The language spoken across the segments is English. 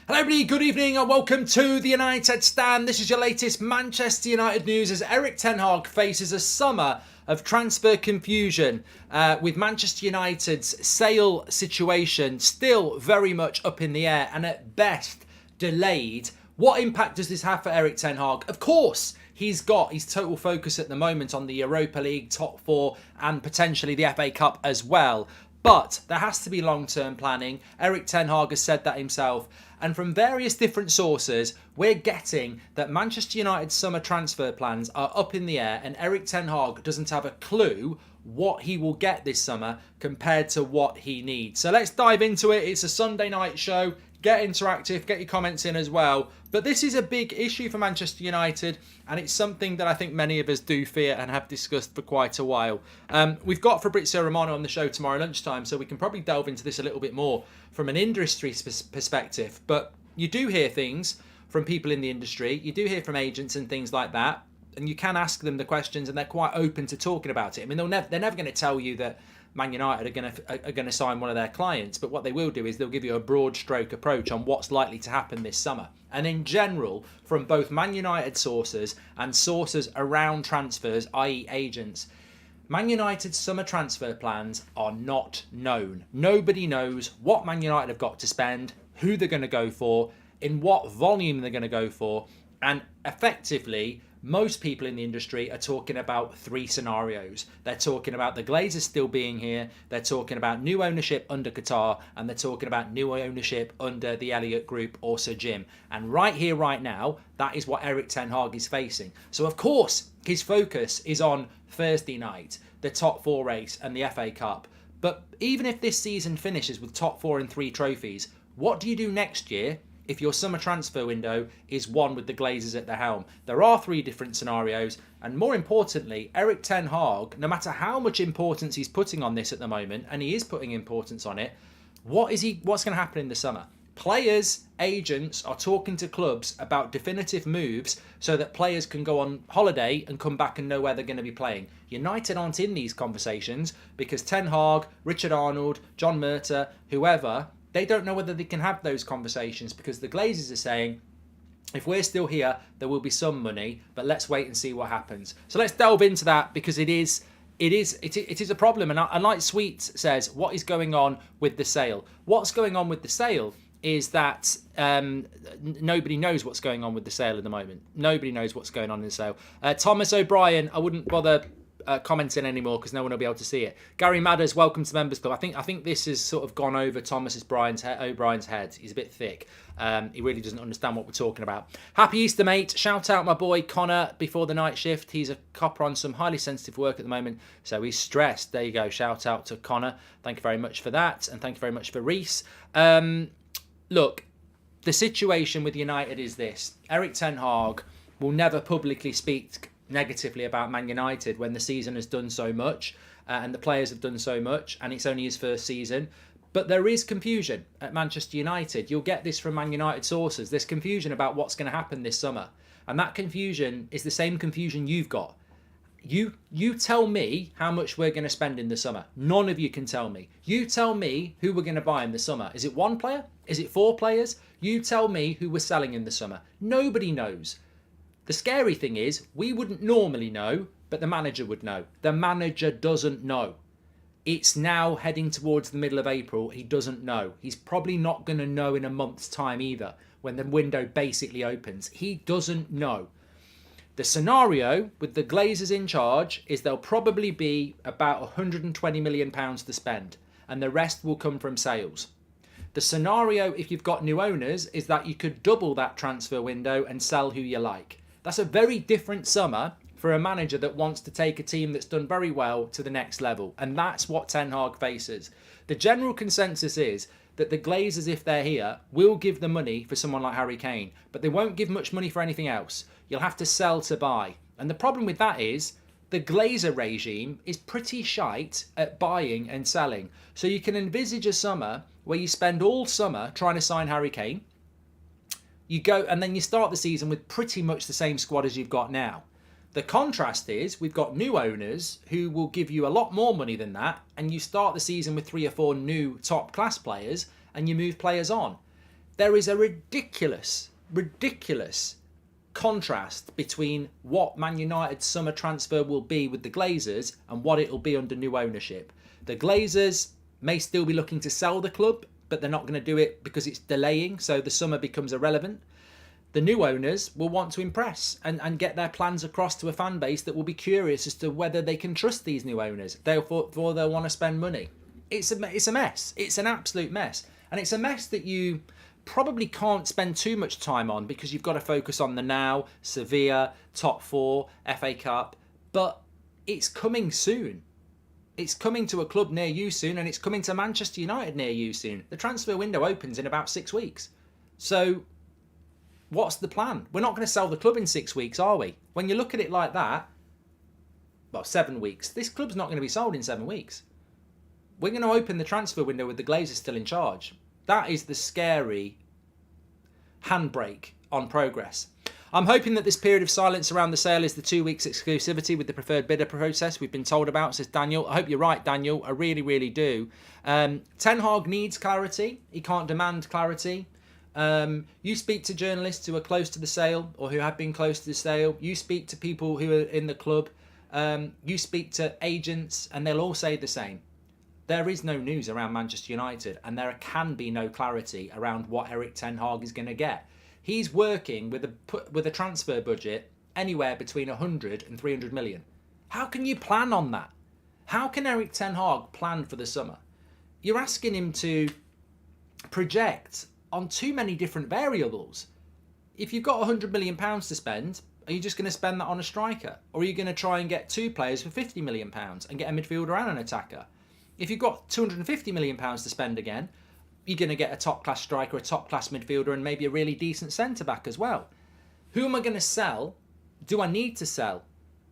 Hello everybody, good evening and welcome to the United Stand. This is your latest Manchester United news as Erik ten Hag faces a summer of transfer confusion with Manchester United's sale situation still very much up in the air and at best delayed. What impact does this have for Erik ten Hag? Of course, he's got his total focus at the moment on the Europa League, top four and potentially the FA Cup as well. But there has to be long-term planning. Erik ten Hag has said that himself. And from various different sources, we're getting that Manchester United's summer transfer plans are up in the air and Erik ten Hag doesn't have a clue what he will get this summer compared to what he needs. So let's dive into it. It's a Sunday night show. Get interactive, get your comments in as well. But this is a big issue for Manchester United, and it's something that I think many of us do fear and have discussed for quite a while. We've got Fabrizio Romano on the show tomorrow lunchtime, so we can probably delve into this a little bit more from an industry perspective. But you do hear things from people in the industry, you do hear from agents and things like that, and you can ask them the questions, and they're quite open to talking about it. I mean, they're never going to tell you that Man United are going to sign one of their clients, but what they will do is they'll give you a broad stroke approach on what's likely to happen this summer. And in general, from both Man United sources and sources around transfers, i.e. agents, Man United's summer transfer plans are not known. Nobody knows what Man United have got to spend, who they're going to go for, in what volume they're going to go for, and effectively, most people in the industry are talking about three scenarios. They're talking about the Glazers still being here, they're talking about new ownership under Qatar, and they're talking about new ownership under the Elliott Group or Sir Jim. And right here, right now, that is what Erik ten Hag is facing. So of course, his focus is on Thursday night, the top four race and the FA Cup. But even if this season finishes with top four and 3 trophies, what do you do next year if your summer transfer window is one with the Glazers at the helm? There are 3 different scenarios, and more importantly, Erik ten Hag, no matter how much importance he's putting on this at the moment, and he is putting importance on it, what's going to happen in the summer? Players, agents are talking to clubs about definitive moves so that players can go on holiday and come back and know where they're going to be playing. United aren't in these conversations because Ten Hag, Richard Arnold, John Murtagh, whoever, they don't know whether they can have those conversations because the Glazers are saying, if we're still here, there will be some money, but let's wait and see what happens. So let's delve into that because it is a problem. And like Sweet says, what is going on with the sale? What's going on with the sale is that nobody knows what's going on with the sale at the moment. Nobody knows what's going on in the sale. Thomas O'Brien, I wouldn't bother commenting anymore because no one will be able to see it. Gary Madders, welcome to Members Club. I think this has sort of gone over O'Brien's head. He's a bit thick. He really doesn't understand what we're talking about. Happy Easter, mate. Shout out my boy Connor before the night shift. He's a copper on some highly sensitive work at the moment, so he's stressed. There you go. Shout out to Connor. Thank you very much for that, and thank you very much for Reese. Look, the situation with United is this. Erik ten Hag will never publicly speak negatively about Man United when the season has done so much and the players have done so much and it's only his first season. But there is confusion at Manchester United. You'll get this from Man United sources. There's confusion about what's going to happen this summer. And that confusion is the same confusion you've got. You tell me how much we're going to spend in the summer. None of you can tell me. You tell me who we're going to buy in the summer. Is it 1 player? Is it 4 players? You tell me who we're selling in the summer. Nobody knows. The scary thing is, we wouldn't normally know, but the manager would know. The manager doesn't know. It's now heading towards the middle of April. He doesn't know. He's probably not going to know in a month's time either, when the window basically opens. He doesn't know. The scenario with the Glazers in charge is there'll probably be about £120 million to spend, and the rest will come from sales. The scenario, if you've got new owners, is that you could double that transfer window and sell who you like. That's a very different summer for a manager that wants to take a team that's done very well to the next level. And that's what Ten Hag faces. The general consensus is that the Glazers, if they're here, will give the money for someone like Harry Kane, but they won't give much money for anything else. You'll have to sell to buy. And the problem with that is the Glazer regime is pretty shite at buying and selling. So you can envisage a summer where you spend all summer trying to sign Harry Kane. You go and then you start the season with pretty much the same squad as you've got now. The contrast is we've got new owners who will give you a lot more money than that, and you start the season with 3 or 4 new top class players and you move players on. there is a ridiculous contrast between what Man United's summer transfer will be with the Glazers and what it'll be under new ownership. The Glazers may still be looking to sell the club, but they're not going to do it because it's delaying, so the summer becomes irrelevant. The new owners will want to impress and get their plans across to a fan base that will be curious as to whether they can trust these new owners. Therefore, they'll want to spend money. It's a mess. It's an absolute mess. And it's a mess that you probably can't spend too much time on because you've got to focus on the now, Sevilla, top four, FA Cup. But it's coming soon. It's coming to a club near you soon, and it's coming to Manchester United near you soon. The transfer window opens in about 6 weeks. So what's the plan? We're not going to sell the club in 6 weeks, are we? When you look at it like that, well, 7 weeks. This club's not going to be sold in 7 weeks. We're going to open the transfer window with the Glazers still in charge. That is the scary handbrake on progress. I'm hoping that this period of silence around the sale is the 2 weeks exclusivity with the preferred bidder process we've been told about, says Daniel. I hope you're right, Daniel. I really, really do. Ten Hag needs clarity. He can't demand clarity. You speak to journalists who are close to the sale or who have been close to the sale. You speak to people who are in the club. You speak to agents and they'll all say the same. There is no news around Manchester United and there can be no clarity around what Erik ten Hag is going to get. He's working with a transfer budget anywhere between 100 and 300 million. How can you plan on that? How can Erik ten Hag plan for the summer? You're asking him to project on too many different variables. If you've got £100 million to spend, are you just going to spend that on a striker? Or are you going to try and get 2 players for £50 million and get a midfielder and an attacker? If you've got £250 million to spend again, you're going to get a top-class striker, a top-class midfielder, and maybe a really decent centre-back as well. Who am I going to sell? Do I need to sell?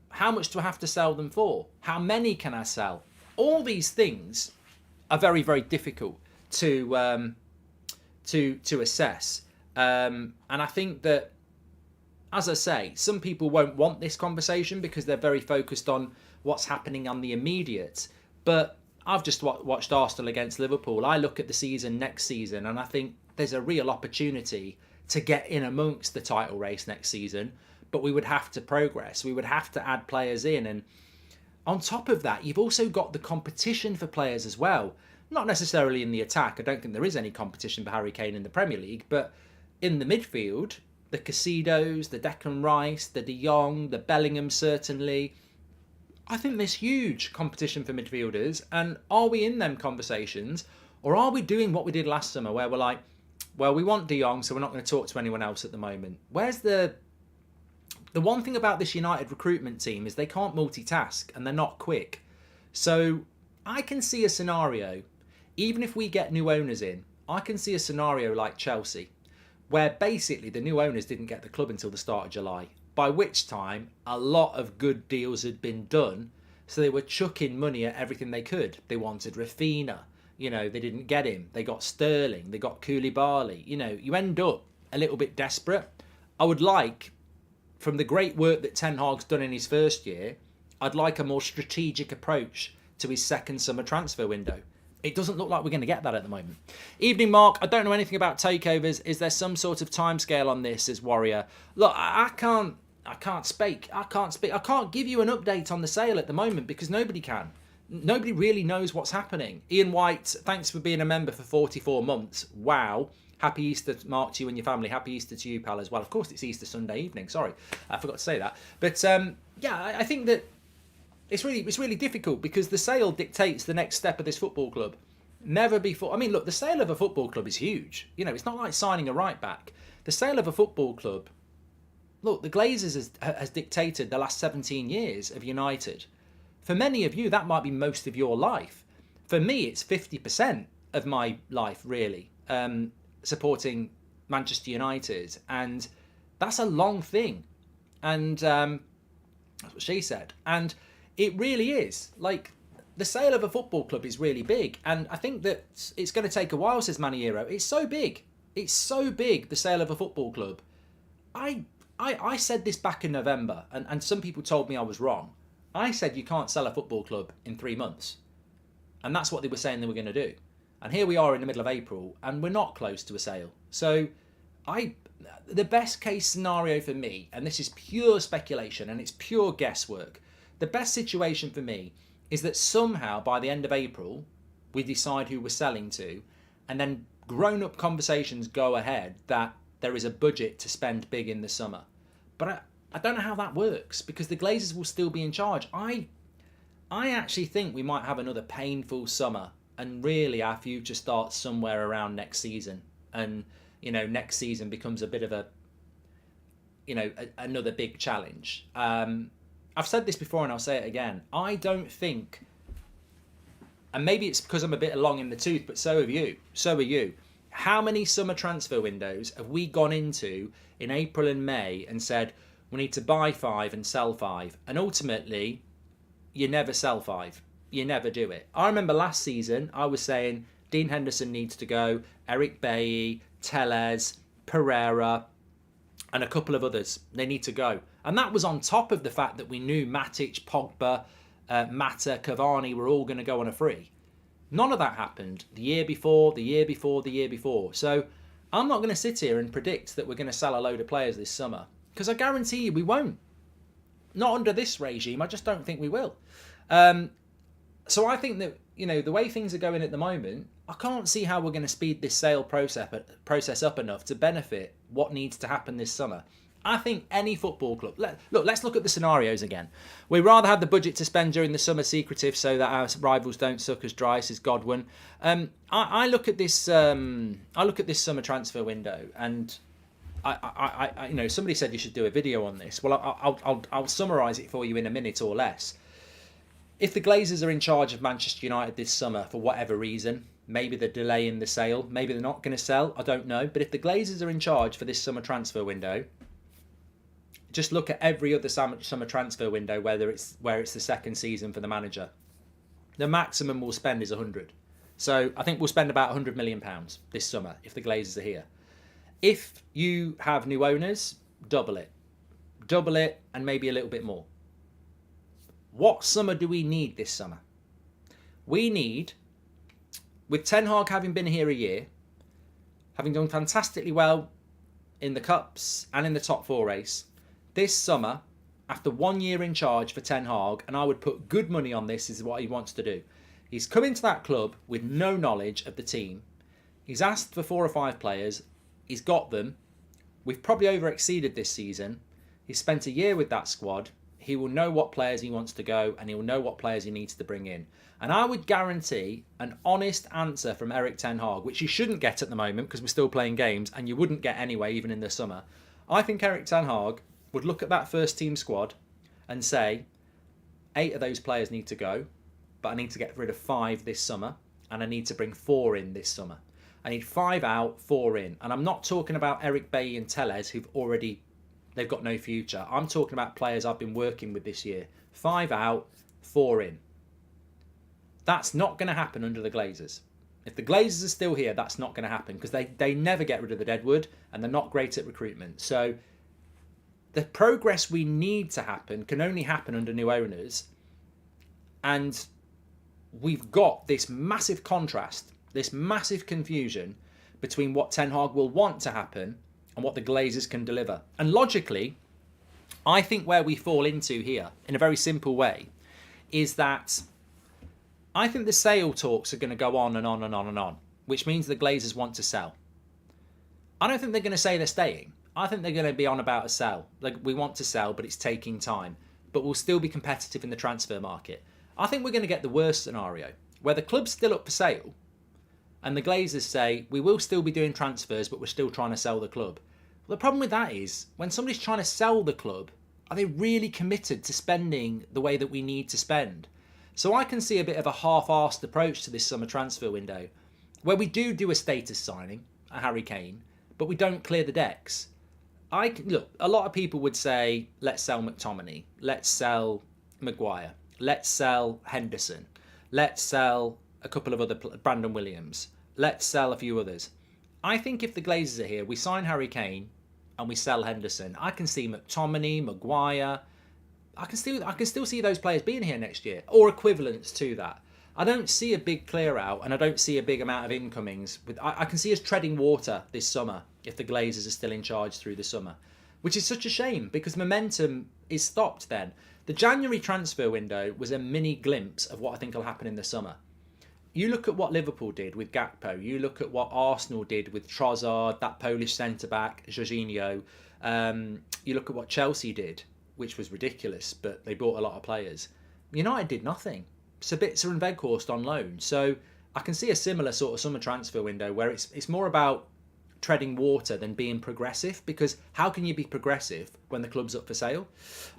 How much do I have to sell them for? How many can I sell? All these things are very, very difficult to assess. And I think that, as I say, some people won't want this conversation because they're very focused on what's happening on the immediate. But I've just watched Arsenal against Liverpool. I look at the season next season and I think there's a real opportunity to get in amongst the title race next season. But we would have to progress. We would have to add players in. And on top of that, you've also got the competition for players as well. Not necessarily in the attack. I don't think there is any competition for Harry Kane in the Premier League. But in the midfield, the Casidos, the Declan Rice, the De Jong, the Bellingham certainly. I think there's huge competition for midfielders. And are we in them conversations? Or are we doing what we did last summer where we're like, well, we want De Jong, so we're not going to talk to anyone else at the moment. Where's the one thing about this United recruitment team is they can't multitask and they're not quick. So I can see a scenario, even if we get new owners in, I can see a scenario like Chelsea, where basically the new owners didn't get the club until the start of July, by which time a lot of good deals had been done. So they were chucking money at everything they could. They wanted Rafinha. They didn't get him. They got Sterling. They got Koulibaly. You end up a little bit desperate. I would like, from the great work that Ten Hag's done in his first year, I'd like a more strategic approach to his second summer transfer window. It doesn't look like we're going to get that at the moment. Evening, Mark. I don't know anything about takeovers. Is there some sort of timescale on this, as Warrior? Look, I can't speak. I can't give you an update on the sale at the moment because nobody can. Nobody really knows what's happening. Ian White, thanks for being a member for 44 months. Wow. Happy Easter, Mark, to you and your family. Happy Easter to you, pal, as well. Of course, it's Easter Sunday evening. Sorry, I forgot to say that. But I think that it's really difficult because the sale dictates the next step of this football club. Never before. I mean, look, the sale of a football club is huge. It's not like signing a right back. The sale of a football club. Look, the Glazers has dictated the last 17 years of United. For many of you, that might be most of your life. For me, it's 50% of my life, really, supporting Manchester United. And that's a long thing. And that's what she said. And it really is. Like, the sale of a football club is really big. And I think that it's going to take a while, says Maniero. It's so big. It's so big, the sale of a football club. I said this back in November, and some people told me I was wrong. I said you can't sell a football club in 3 months. And that's what they were saying they were going to do. And here we are in the middle of April, and we're not close to a sale. So the best case scenario for me, and this is pure speculation and it's pure guesswork, the best situation for me is that somehow by the end of April, we decide who we're selling to, and then grown-up conversations go ahead that there is a budget to spend big in the summer. But I don't know how that works, because the Glazers will still be in charge. I actually think we might have another painful summer, and really our future starts somewhere around next season. And, next season becomes a bit of a, another big challenge. I've said this before and I'll say it again. I don't think, and maybe it's because I'm a bit long in the tooth, but so have you. So are you. How many summer transfer windows have we gone into in April and May and said, we need to buy 5 and sell 5? And ultimately, you never sell 5. You never do it. I remember last season, I was saying Dean Henderson needs to go, Eric Bailly, Tellez, Pereira, and a couple of others. They need to go. And that was on top of the fact that we knew Matic, Pogba, Mata, Cavani were all going to go on a free. None of that happened the year before, the year before, the year before. So I'm not going to sit here and predict that we're going to sell a load of players this summer, because I guarantee you we won't. Not under this regime. I just don't think we will. So I think that, the way things are going at the moment, I can't see how we're going to speed this sale process up enough to benefit what needs to happen this summer. I think any football club... Let's look at the scenarios again. We'd rather have the budget to spend during the summer secretive so that our rivals don't suck us dry, says Godwin. I look at this summer transfer window, and I somebody said you should do a video on this. Well, I'll summarise it for you in a minute or less. If the Glazers are in charge of Manchester United this summer for whatever reason, maybe they're delaying the sale, maybe they're not going to sell, I don't know. But if the Glazers are in charge for this summer transfer window, just look at every other summer transfer window where it's the second season for the manager. The maximum we'll spend is 100. So I think we'll spend about £100 million this summer if the Glazers are here. If you have new owners, double it, and maybe a little bit more. What summer do we need this summer? We need, with Ten Hag having been here a year, having done fantastically well in the Cups and in the top 4 race, this summer, after 1 year in charge for Ten Hag, and I would put good money on this, is what he wants to do. He's come into that club with no knowledge of the team. He's asked for 4 or 5 players. He's got them. We've probably over-exceeded this season. He's spent a year with that squad. He will know what players he wants to go, and he will know what players he needs to bring in. And I would guarantee an honest answer from Erik Ten Hag, which you shouldn't get at the moment because we're still playing games, and you wouldn't get anyway, even in the summer. I think Erik Ten Hag would look at that first team squad and say, 8 of those players need to go, but I need to get rid of 5 this summer, and I need to bring 4 in this summer. I need 5 out, 4 in. And I'm not talking about Eric Bailly and Tellez, they've got no future. I'm talking about players I've been working with this year. 5 out, 4 in. That's not going to happen under the Glazers. If the Glazers are still here, that's not going to happen, because they never get rid of the deadwood, and they're not great at recruitment. So the progress we need to happen can only happen under new owners. And we've got this massive contrast, this massive confusion between what Ten Hag will want to happen and what the Glazers can deliver. And logically, I think where we fall into here, in a very simple way, is that I think the sale talks are going to go on and on and on and on, which means the Glazers want to sell. I don't think they're going to say they're staying. I think they're going to be on about a sell. Like, we want to sell, but it's taking time. But we'll still be competitive in the transfer market. I think we're going to get the worst scenario, where the club's still up for sale, and the Glazers say, we will still be doing transfers, but we're still trying to sell the club. Well, the problem with that is, when somebody's trying to sell the club, are they really committed to spending the way that we need to spend? So I can see a bit of a half-arsed approach to this summer transfer window, where we do a status signing, a Harry Kane, but we don't clear the decks. Look, a lot of people would say, let's sell McTominay, let's sell Maguire, let's sell Henderson, let's sell a couple of other, Brandon Williams, let's sell a few others. I think if the Glazers are here, we sign Harry Kane and we sell Henderson. I can see McTominay, Maguire. I can still see those players being here next year, or equivalents to that. I don't see a big clear out, and I don't see a big amount of incomings. I can see us treading water this summer if the Glazers are still in charge through the summer, which is such a shame because momentum is stopped then. The January transfer window was a mini glimpse of what I think will happen in the summer. You look at what Liverpool did with Gakpo. You look at what Arsenal did with Trossard, that Polish centre-back, Jorginho. You look at what Chelsea did, which was ridiculous, but they bought a lot of players. United did nothing. Sabitzer and Weghorst on loan. So I can see a similar sort of summer transfer window where it's more about treading water than being progressive, because how can you be progressive when the club's up for sale?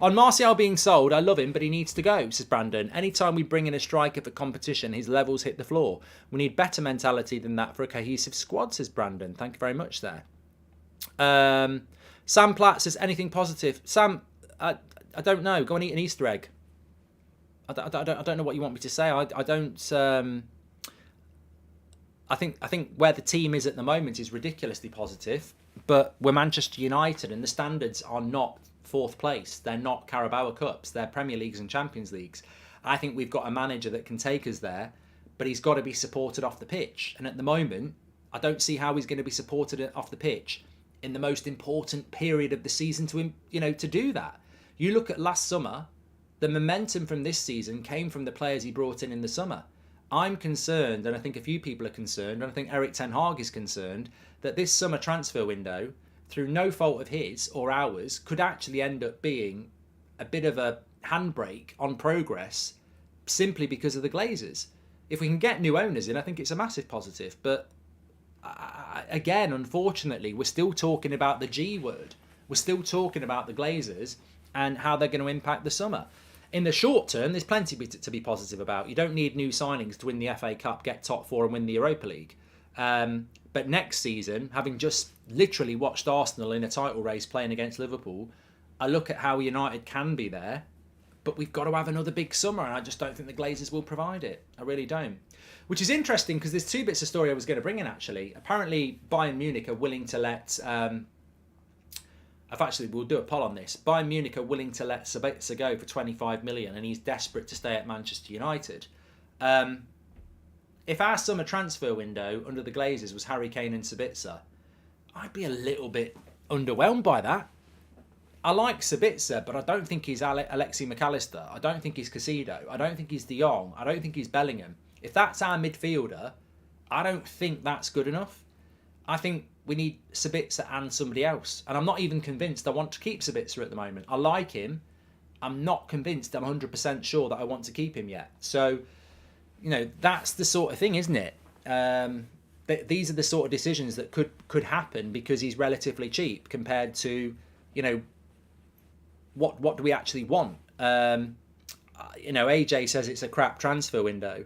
On Martial being sold, I love him, but he needs to go, says Brandon. Anytime we bring in a striker for competition, his levels hit the floor. We need better mentality than that for a cohesive squad, says Brandon. Thank you very much there. Sam Platt says, anything positive? Sam, I don't know. Go and eat an Easter egg. I don't know what you want me to say. I don't... I think where the team is at the moment is ridiculously positive, but we're Manchester United and the standards are not fourth place. They're not Carabao Cups. They're Premier Leagues and Champions Leagues. I think we've got a manager that can take us there, but he's got to be supported off the pitch. And at the moment, I don't see how he's going to be supported off the pitch in the most important period of the season to do that. You look at last summer, the momentum from this season came from the players he brought in the summer. I'm concerned, and I think a few people are concerned, and I think Erik ten Hag is concerned, that this summer transfer window, through no fault of his or ours, could actually end up being a bit of a handbrake on progress simply because of the Glazers. If we can get new owners in, I think it's a massive positive. But again, unfortunately, we're still talking about the G word. We're still talking about the Glazers and how they're going to impact the summer. In the short term, there's plenty to be positive about. You don't need new signings to win the FA Cup, get top four and win the Europa League. But next season, having just literally watched Arsenal in a title race playing against Liverpool, I look at how United can be there, but we've got to have another big summer, and I just don't think the Glazers will provide it. I really don't. Which is interesting because there's two bits of story I was going to bring in, actually. Apparently, Bayern Munich are willing to let... we'll do a poll on this. Bayern Munich are willing to let Sabitzer go for 25 million, and he's desperate to stay at Manchester United. If our summer transfer window under the Glazers was Harry Kane and Sabitzer, I'd be a little bit underwhelmed by that. I like Sabitzer, but I don't think he's Alexi McAllister. I don't think he's Casido. I don't think he's De Jong. I don't think he's Bellingham. If that's our midfielder, I don't think that's good enough. I think we need Sabitzer and somebody else. And I'm not even convinced I want to keep Sabitzer at the moment. I like him. I'm not convinced I'm 100% sure that I want to keep him yet. So, that's the sort of thing, isn't it? These are the sort of decisions that could happen because he's relatively cheap compared to, what do we actually want? AJ says it's a crap transfer window.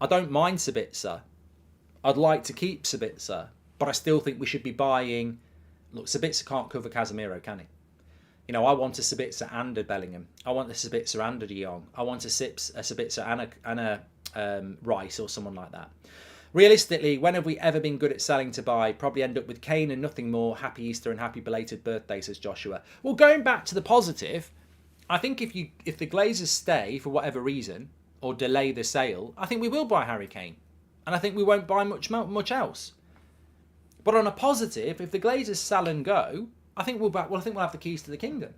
I don't mind Sabitzer. I'd like to keep Sabitzer. But I still think we should be buying... Look, Sabitzer can't cover Casemiro, can he? I want a Sabitzer and a Bellingham. I want a Sabitzer and a De Jong. I want a Sabitzer and a Rice or someone like that. Realistically, when have we ever been good at selling to buy? Probably end up with Kane and nothing more. Happy Easter and happy belated birthday, says Joshua. Well, going back to the positive, I think if the Glazers stay for whatever reason or delay the sale, I think we will buy Harry Kane. And I think we won't buy much else. But on a positive, if the Glazers sell and go, I think we'll have the keys to the kingdom.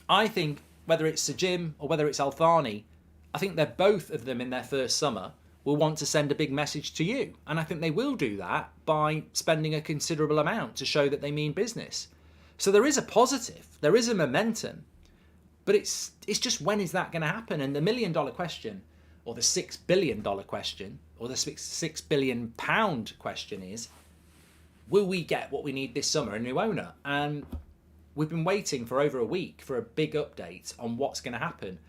I think whether it's Sir Jim or whether it's Althani, I think they're both of them in their first summer will want to send a big message to you. And I think they will do that by spending a considerable amount to show that they mean business. So there is a positive, there is a momentum, but it's just when is that going to happen? And the $1 million question, or the $6 billion question, or the £6 billion question is, will we get what we need this summer, a new owner? And we've been waiting for over a week for a big update on what's going to happen.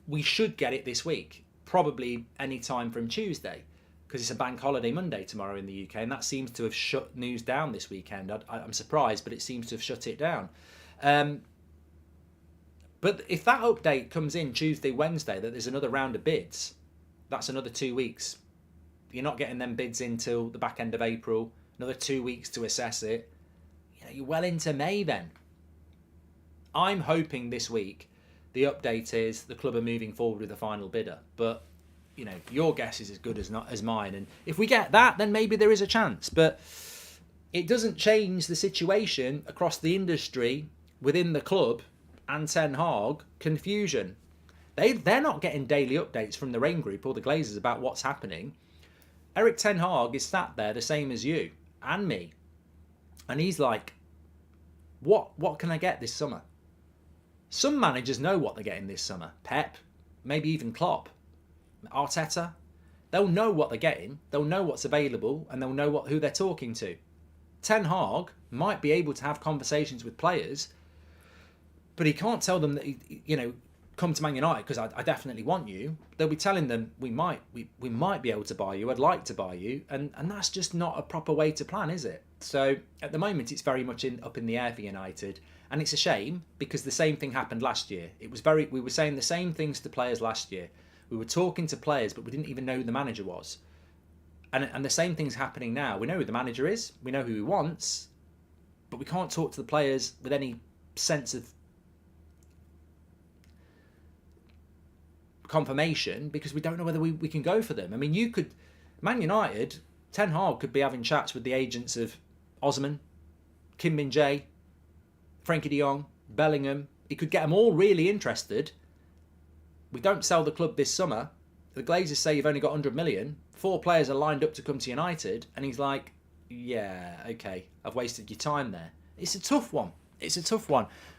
We should get it this week, probably any time from Tuesday, because it's a bank holiday Monday tomorrow in the UK, and that seems to have shut news down this weekend. I'm surprised, but it seems to have shut it down. But if that update comes in Tuesday, Wednesday, that there's another round of bids, that's another 2 weeks. You're not getting them bids in till the back end of April, another 2 weeks to assess it. You're well into May then. I'm hoping this week the update is the club are moving forward with the final bidder. But your guess is as good as mine. And if we get that, then maybe there is a chance. But it doesn't change the situation across the industry, within the club, and Ten Hag, confusion. They're not getting daily updates from the Rain Group or the Glazers about what's happening. Erik Ten Hag is sat there the same as you and me. And he's like, what can I get this summer? Some managers know what they're getting this summer. Pep, maybe even Klopp, Arteta. They'll know what they're getting. They'll know what's available, and they'll know who they're talking to. Ten Hag might be able to have conversations with players, but he can't tell them that, come to Man United because I definitely want you. They'll be telling them we might be able to buy you. I'd like to buy you, and that's just not a proper way to plan, is it? So at the moment, it's very much up in the air for United, and it's a shame because the same thing happened last year. We were saying the same things to players last year. We were talking to players, but we didn't even know who the manager was. And the same thing's happening now. We know who the manager is. We know who he wants, but we can't talk to the players with any sense of confirmation because we don't know whether we can go for them. I mean, Man United, Ten Hag could be having chats with the agents of Osman, Kim Min-jae, Frankie de Jong, Bellingham. He could get them all really interested. We don't sell the club this summer. The Glazers say you've only got 100 million. 4 players are lined up to come to United. And he's like, yeah, okay, I've wasted your time there. It's a tough one.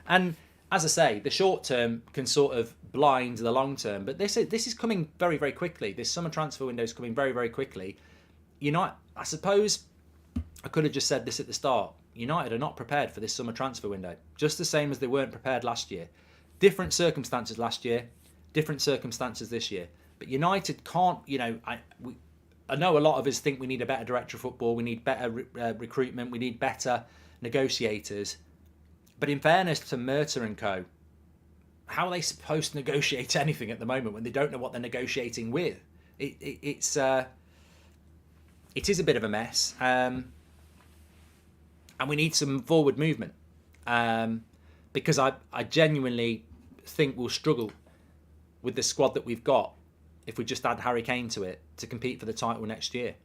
And as I say, the short term can sort of blind the long term. But this is coming very, very quickly. This summer transfer window is coming very, very quickly. I suppose I could have just said this at the start. United are not prepared for this summer transfer window. Just the same as they weren't prepared last year. Different circumstances last year. Different circumstances this year. But United can't, I know a lot of us think we need a better director of football, we need better recruitment, we need better negotiators. But in fairness to Murta and co, how are they supposed to negotiate anything at the moment when they don't know what they're negotiating with? It is a bit of a mess, and we need some forward movement because I genuinely think we'll struggle with the squad that we've got if we just add Harry Kane to it to compete for the title next year.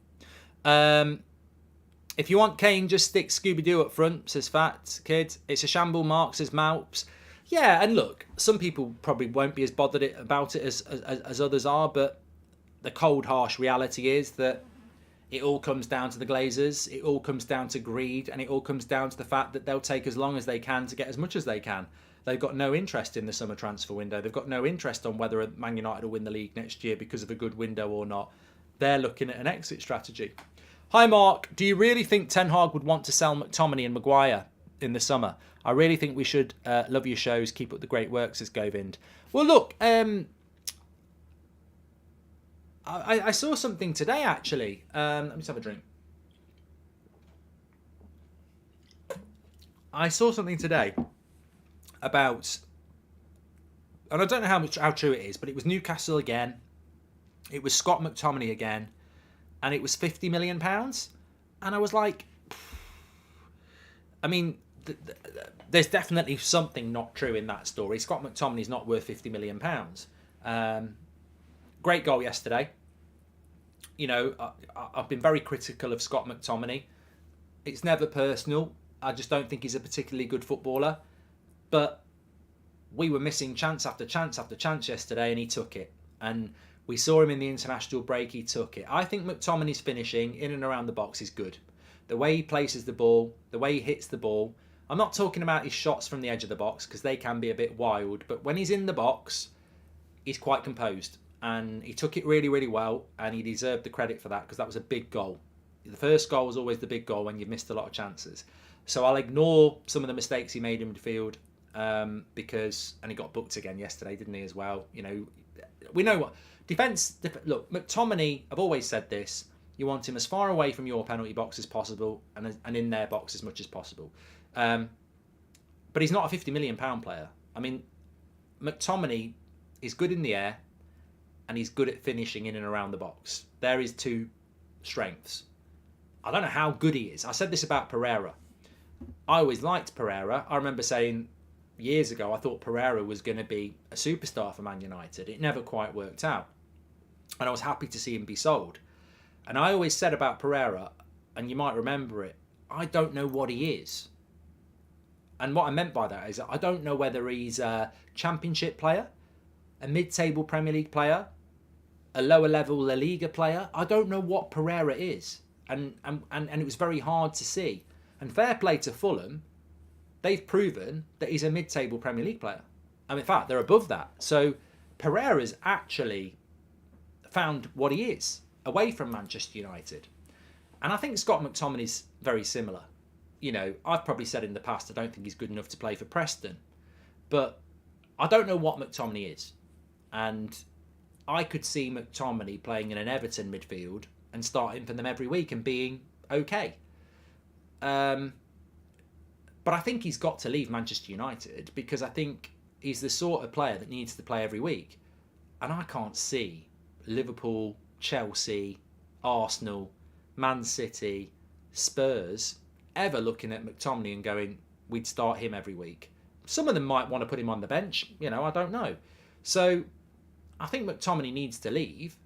If you want Kane, just stick Scooby-Doo up front, says Fat Kid. It's a shamble, Mark, says Malps. Yeah, and look, some people probably won't be as bothered about it as others are, but the cold, harsh reality is that it all comes down to the Glazers, it all comes down to greed, and it all comes down to the fact that they'll take as long as they can to get as much as they can. They've got no interest in the summer transfer window. They've got no interest on whether Man United will win the league next year because of a good window or not. They're looking at an exit strategy. Hi, Mark. Do you really think Ten Hag would want to sell McTominay and Maguire in the summer? I really think we should. Love your shows. Keep up the great work, says Govind. Well, look, I saw something today, actually. Let me just have a drink. I saw something today about, and I don't know how true it is, but it was Newcastle again. It was Scott McTominay again. And it was £50 million. And I was like, I mean, there's definitely something not true in that story. Scott McTominay's not worth £50 million. Great goal yesterday. I've been very critical of Scott McTominay. It's never personal. I just don't think he's a particularly good footballer. But we were missing chance after chance after chance yesterday, and he took it. And we saw him in the international break, he took it. I think McTominay's finishing in and around the box is good. The way he places the ball, the way he hits the ball. I'm not talking about his shots from the edge of the box because they can be a bit wild. But when he's in the box, he's quite composed. And he took it really, really well. And he deserved the credit for that because that was a big goal. The first goal was always the big goal when you've missed a lot of chances. So I'll ignore some of the mistakes he made in midfield because... And he got booked again yesterday, didn't he, as well? We know what... Look, McTominay, I've always said this, you want him as far away from your penalty box as possible and in their box as much as possible. But he's not a £50 million player. I mean, McTominay is good in the air and he's good at finishing in and around the box. They're his two strengths. I don't know how good he is. I said this about Pereira. I always liked Pereira. I remember saying years ago I thought Pereira was going to be a superstar for Man United. It never quite worked out. and I was happy to see him be sold. And I always said about Pereira, and you might remember it, I don't know what he is. And what I meant by that is I don't know whether he's a championship player, a mid-table Premier League player, a lower level La Liga player. I don't know what Pereira is. And it was very hard to see. And fair play to Fulham, they've proven that he's a mid-table Premier League player. And in fact, they're above that. So Pereira's actually found what he is away from Manchester United. And I think Scott McTominay's very similar. You know, I've probably said in the past I don't think he's good enough to play for Preston. But I don't know what McTominay is. And I could see McTominay playing in an Everton midfield and starting for them every week and being okay. But I think he's got to leave Manchester United because I think he's the sort of player that needs to play every week. And I can't see Liverpool, Chelsea, Arsenal, Man City, Spurs ever looking at McTominay and going, we'd start him every week. Some of them might want to put him on the bench, you know, I don't know. So I think McTominay needs to leave.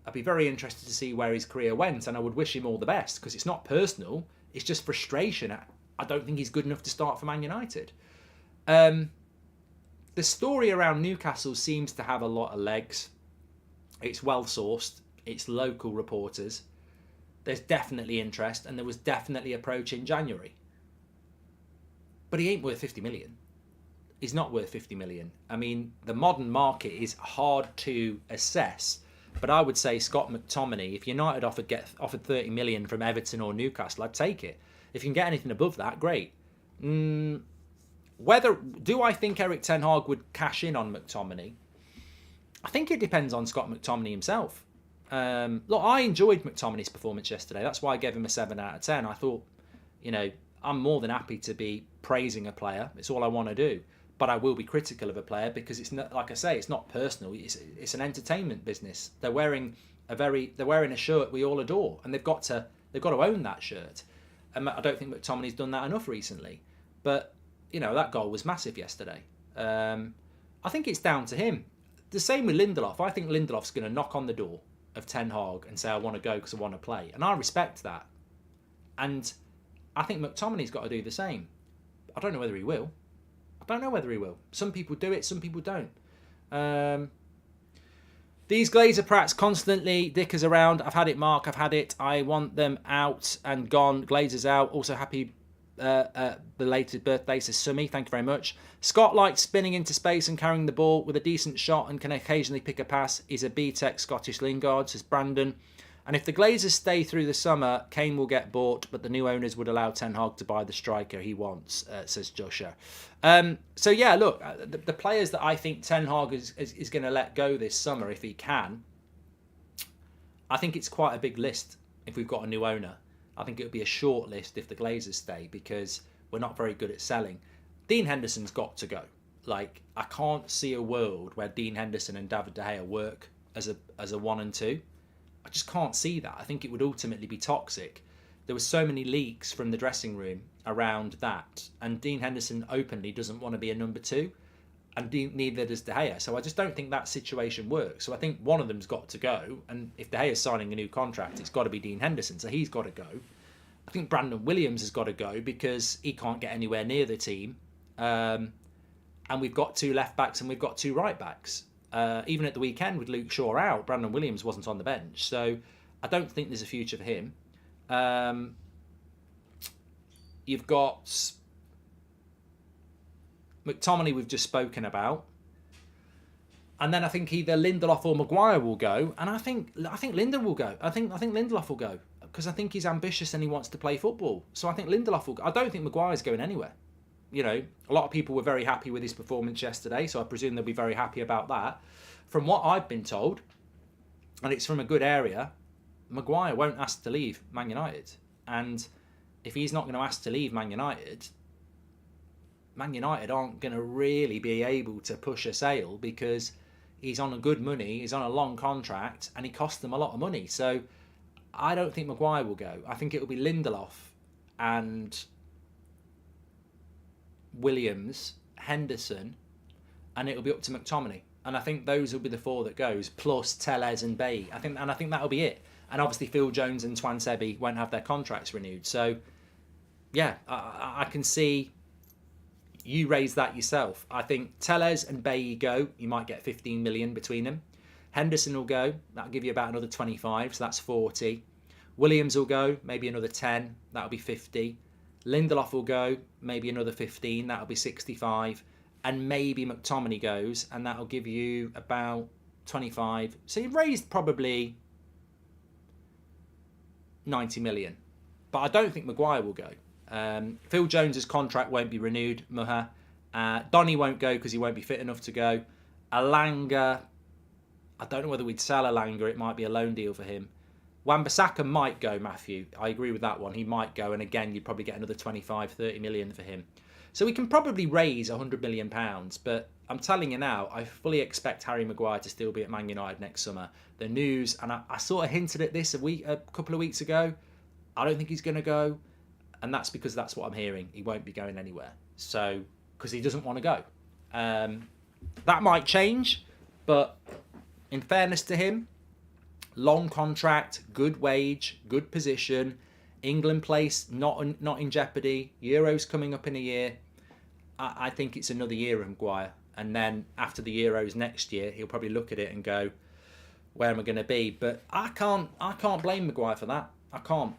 I'd be very interested to see where his career went, and I would wish him all the best because it's not personal, it's just frustration. I don't think he's good enough to start for Man United. The story around Newcastle seems to have a lot of legs. It's well sourced, it's local reporters. There's definitely interest, and there was definitely approach in January. But he ain't worth 50 million. He's not worth 50 million. I mean, the modern market is hard to assess, but I would say Scott McTominay, if United offered 30 million from Everton or Newcastle, I'd take it. If you can get anything above that, great. Do I think Eric Ten Hag would cash in on McTominay? I think it depends on Scott McTominay himself. Look, I enjoyed McTominay's performance yesterday. That's why I gave him a 7 out of 10. I thought, you know, I'm more than happy to be praising a player. It's all I want to do. But I will be critical of a player because it's not, like I say, it's not personal. It's an entertainment business. They're wearing a shirt we all adore, and they've got to own that shirt. And I don't think McTominay's done that enough recently. But you know, that goal was massive yesterday. I think it's down to him. The same with Lindelof. I think Lindelof's going to knock on the door of Ten Hag and say, I want to go because I want to play. And I respect that. And I think McTominay's got to do the same. I don't know whether he will. Some people do it, some people don't. These Glazer Prats constantly dickers around. I've had it, Mark. I've had it. I want them out and gone. Glazers out. Also, happy belated birthday, says Summy. Thank you very much. Scott likes spinning into space and carrying the ball with a decent shot and can occasionally pick a pass. He's a B-Tech Scottish Lingard, says Brandon. And if the Glazers stay through the summer, Kane will get bought, but the new owners would allow Ten Hag to buy the striker he wants, says Joshua. So yeah, look, the players that I think Ten Hag is going to let go this summer, if he can, I think it's quite a big list if we've got a new owner. I think it would be a short list if the Glazers stay because we're not very good at selling. Dean Henderson's got to go. Like, I can't see a world where Dean Henderson and David De Gea work as a 1 and 2. I just can't see that. I think it would ultimately be toxic. There were so many leaks from the dressing room around that, and Dean Henderson openly doesn't want to be a number 2, and neither does De Gea. So I just don't think that situation works. So I think one of them's got to go, and if De Gea's signing a new contract, it's got to be Dean Henderson, so he's got to go. I think Brandon Williams has got to go because he can't get anywhere near the team, and we've got 2 left backs and we've got 2 right backs. Even at the weekend with Luke Shaw out, Brandon Williams wasn't on the bench. So I don't think there's a future for him. You've got McTominay we've just spoken about. And then I think either Lindelof or Maguire will go. And I think Lindelof will go. I think Lindelof will go. Because I think he's ambitious and he wants to play football. So I think Lindelof will go. I don't think Maguire's going anywhere. You know, a lot of people were very happy with his performance yesterday, so I presume they'll be very happy about that. From what I've been told, and it's from a good area, Maguire won't ask to leave Man United. And if he's not going to ask to leave Man United aren't going to really be able to push a sale because he's on a good money, he's on a long contract, and he cost them a lot of money. So I don't think Maguire will go. I think it will be Lindelof and Williams, Henderson, and it'll be up to McTominay. And I think those will be the four that goes, plus Tellez and Bay. I think that'll be it. And obviously Phil Jones and Twan Sebi won't have their contracts renewed. So, yeah, I can see you raise that yourself. I think Tellez and Bay go. You might get 15 million between them. Henderson will go. That'll give you about another 25, so that's 40. Williams will go, maybe another 10. That'll be 50. Lindelof will go, maybe another 15. That'll be 65. And maybe McTominay goes, and that'll give you about 25. So you've raised probably 90 million. But I don't think Maguire will go. Phil Jones's contract won't be renewed, Muha. Donny won't go because he won't be fit enough to go. Alanga, I don't know whether we'd sell Alanga. It might be a loan deal for him. Wan-Bissaka might go, Matthew. I agree with that one. He might go, and again, you'd probably get another 25, 30 million for him. So we can probably raise £100 million, but I'm telling you now, I fully expect Harry Maguire to still be at Man United next summer. The news, and I sort of hinted at this a couple of weeks ago, I don't think he's going to go, and that's because that's what I'm hearing. He won't be going anywhere. So, because he doesn't want to go. That might change, but in fairness to him, long contract, good wage, good position, England place not in jeopardy, Euros coming up in a year. I think it's another year of Maguire. And then after the Euros next year, he'll probably look at it and go, where am I going to be? But I can't blame Maguire for that. I can't.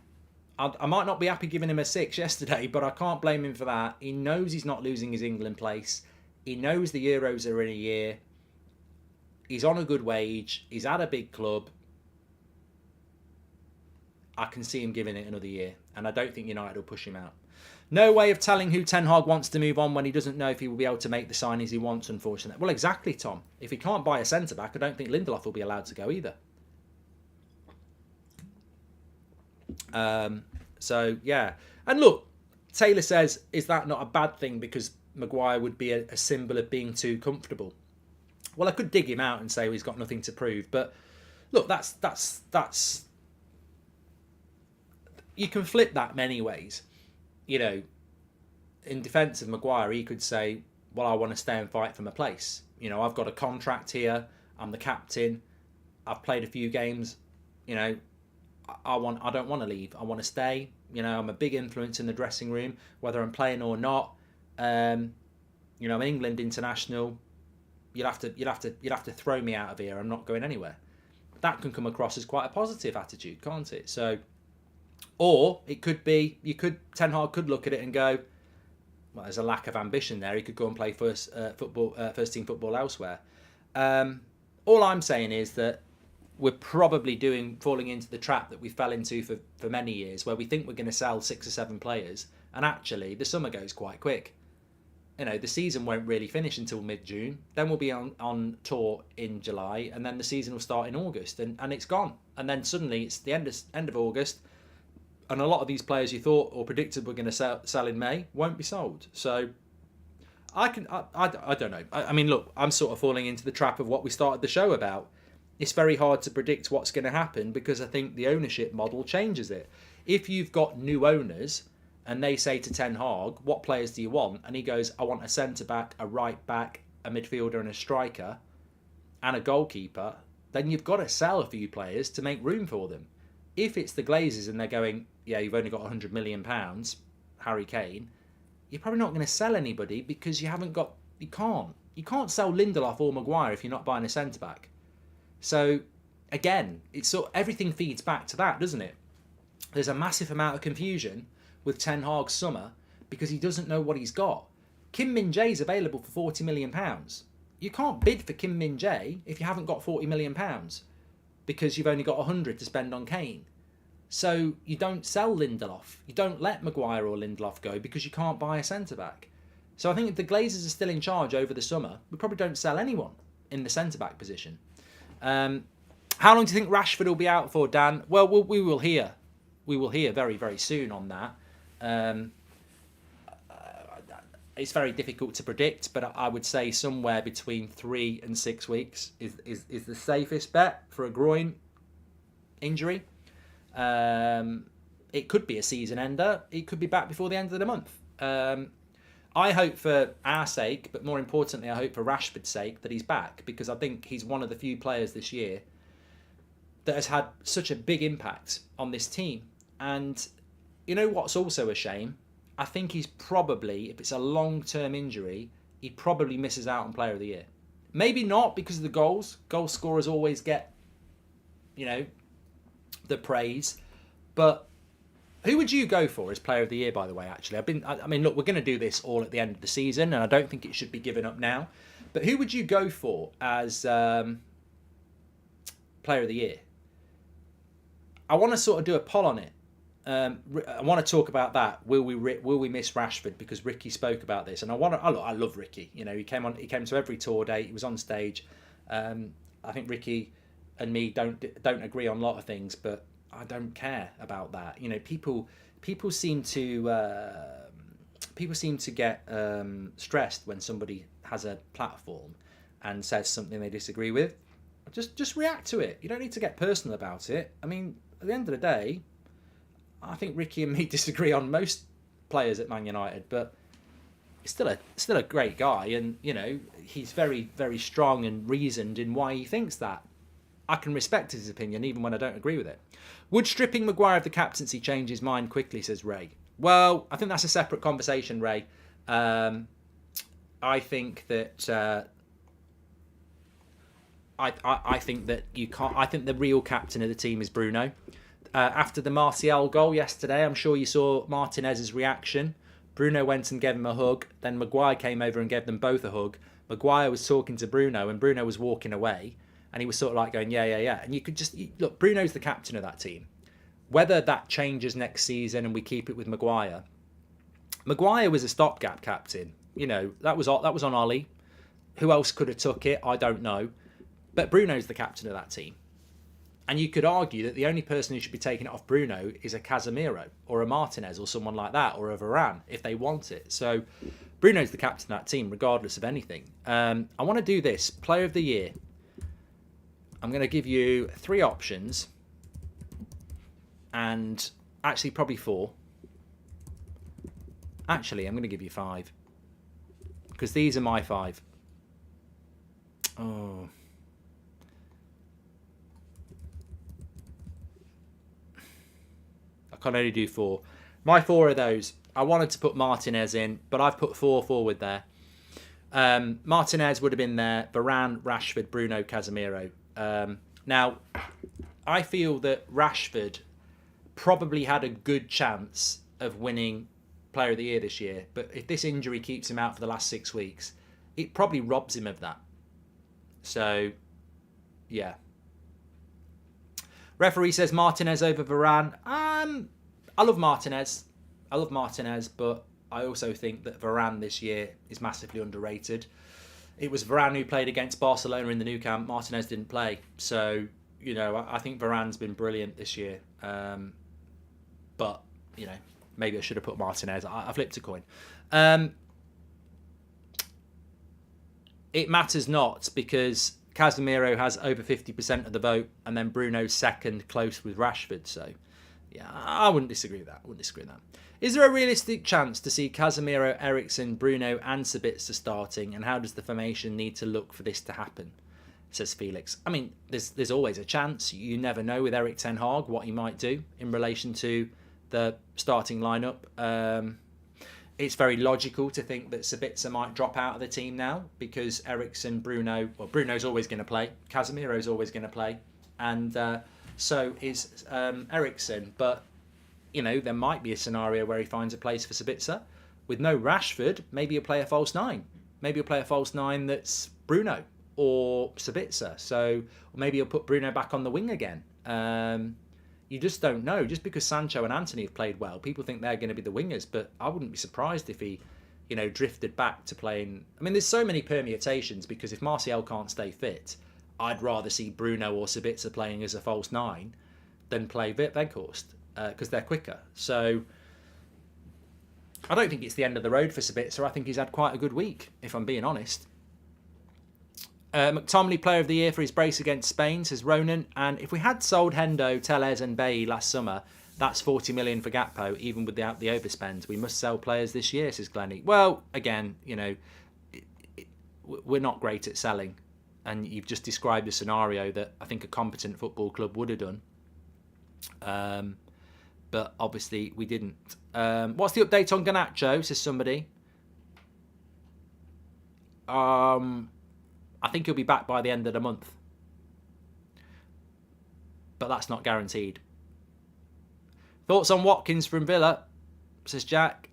I might not be happy giving him a 6 yesterday, but I can't blame him for that. He knows he's not losing his England place. He knows the Euros are in a year. He's on a good wage. He's at a big club. I can see him giving it another year, and I don't think United will push him out. No way of telling who Ten Hag wants to move on when he doesn't know if he will be able to make the signings he wants, unfortunately. Well, exactly, Tom. If he can't buy a centre-back, I don't think Lindelof will be allowed to go either. So, yeah. And look, Taylor says, is that not a bad thing because Maguire would be a symbol of being too comfortable? Well, I could dig him out and say he's got nothing to prove, but look, that's you can flip that many ways. You know, in defence of Maguire, he could say, well, I want to stay and fight for my place. You know, I've got a contract here. I'm the captain. I've played a few games. You know, I don't want to leave. I want to stay. You know, I'm a big influence in the dressing room, whether I'm playing or not. You know, I'm an England international. You'll have to throw me out of here. I'm not going anywhere. That can come across as quite a positive attitude, can't it? So, or it could be Ten Hag could look at it and go, well, there's a lack of ambition there. He could go and play first team football elsewhere. All I'm saying is that we're probably falling into the trap that we fell into for many years, where we think we're going to sell 6 or 7 players, and actually the summer goes quite quick. You know, the season won't really finish until mid-June. Then we'll be on tour in July, and then the season will start in August, and it's gone. And then suddenly it's the end of August, and a lot of these players you thought or predicted were going to sell in May won't be sold. So I don't know. I mean, look, I'm sort of falling into the trap of what we started the show about. It's very hard to predict what's going to happen because I think the ownership model changes it. If you've got new owners and they say to Ten Hag, what players do you want? And he goes, I want a centre-back, a right-back, a midfielder and a striker and a goalkeeper, then you've got to sell a few players to make room for them. If it's the Glazers and they're going, yeah, you've only got £100 million, Harry Kane, you're probably not going to sell anybody because you can't sell Lindelof or Maguire if you're not buying a centre-back. So, again, everything feeds back to that, doesn't it? There's a massive amount of confusion with Ten Hag's summer because he doesn't know what he's got. Kim Min-jae is available for £40 million. You can't bid for Kim Min-jae if you haven't got £40 million because you've only got 100 to spend on Kane. So you don't sell Lindelof. You don't let Maguire or Lindelof go because you can't buy a centre-back. So I think if the Glazers are still in charge over the summer, we probably don't sell anyone in the centre-back position. How long do you think Rashford will be out for, Dan? Well, we will hear. We will hear very, very soon on that. It's very difficult to predict, but I would say somewhere between 3 and 6 weeks is the safest bet for a groin injury. It could be a season ender. It could be back before the end of the month. I hope for our sake, but more importantly, I hope for Rashford's sake that he's back, because I think he's one of the few players this year that has had such a big impact on this team. And you know what's also a shame? I think he's probably, if it's a long-term injury, he probably misses out on Player of the Year. Maybe not because of the goals. Goal scorers always get, the praise. But who would you go for as Player of the Year, by the way, actually? Look, we're going to do this all at the end of the season, and I don't think it should be given up now. But who would you go for as Player of the Year? I want to sort of do a poll on it. I want to talk about that. Will we miss Rashford? Because Ricky spoke about this, and I love Ricky. He came to every tour date. He was on stage. I think Ricky and me don't agree on a lot of things, but I don't care about that. People seem to get stressed when somebody has a platform and says something they disagree with. Just react to it. You don't need to get personal about it. I mean, at the end of the day, I think Ricky and me disagree on most players at Man United, but he's still a great guy, and he's very, very strong and reasoned in why he thinks that. I can respect his opinion even when I don't agree with it. Would stripping Maguire of the captaincy change his mind quickly, says Ray. Well, I think that's a separate conversation, Ray. I think that I think that you can't. I think the real captain of the team is Bruno. After the Martial goal yesterday, I'm sure you saw Martinez's reaction. Bruno went and gave him a hug. Then Maguire came over and gave them both a hug. Maguire was talking to Bruno, and Bruno was walking away. And he was sort of like going, yeah. And you could just... Look, Bruno's the captain of that team. Whether that changes next season and we keep it with Maguire. Maguire was a stopgap captain. That was on Ollie. Who else could have took it? I don't know. But Bruno's the captain of that team. And you could argue that the only person who should be taking it off Bruno is a Casemiro or a Martinez or someone like that, or a Varane, if they want it. So Bruno's the captain of that team, regardless of anything. I want to do this. Player of the Year. I'm going to give you 3 options. And actually probably 4. Actually, I'm going to give you 5. Because these are my 5. Oh... can only do 4. My 4 are those. I wanted to put Martinez in, but I've put 4 forward there. Martinez would have been there. Varane, Rashford, Bruno, Casemiro. Now, I feel that Rashford probably had a good chance of winning Player of the Year this year, but if this injury keeps him out for the last 6 weeks, it probably robs him of that. So, yeah. Referee says Martinez over Varane. I love Martinez. But I also think that Varane this year is massively underrated. It was Varane who played against Barcelona in the Nou Camp. Martinez didn't play. So, I think Varane's been brilliant this year. But, maybe I should have put Martinez. I flipped a coin. It matters not, because Casemiro has over 50% of the vote, and then Bruno's second, close with Rashford. So, yeah, I wouldn't disagree with that. Is there a realistic chance to see Casemiro, Eriksen, Bruno and Sabitzer starting, and how does the formation need to look for this to happen? Says Felix. I mean, there's always a chance. You never know with Erik ten Hag what he might do in relation to the starting lineup. It's very logical to think that Sabitzer might drop out of the team now, because Eriksen, Bruno's always going to play, Casemiro's always going to play, and so is Eriksen. But, there might be a scenario where he finds a place for Sabitzer. With no Rashford, maybe he'll play a false 9. Maybe he'll play a false 9 that's Bruno or Sabitzer. So maybe he'll put Bruno back on the wing again. You just don't know. Just because Sancho and Antony have played well, people think they're going to be the wingers, but I wouldn't be surprised if he, drifted back to playing. I mean, there's so many permutations, because if Martial can't stay fit, I'd rather see Bruno or Sabitzer playing as a false 9 than play Weghorst, because they're quicker. So I don't think it's the end of the road for Sabitzer. I think he's had quite a good week, if I'm being honest. McTominay Player of the Year for his brace against Spain, says Ronan. And if we had sold Hendo, Tellez and Bailly last summer, That's 40 million for Gakpo, even without the overspend. We must sell players this year, says Glennie. Well, again, we're not great at selling. And you've just described a scenario that I think a competent football club would have done. But obviously we didn't. What's the update on Garnacho, says somebody. I think he'll be back by the end of the month. But that's not guaranteed. Thoughts on Watkins from Villa, says Jack.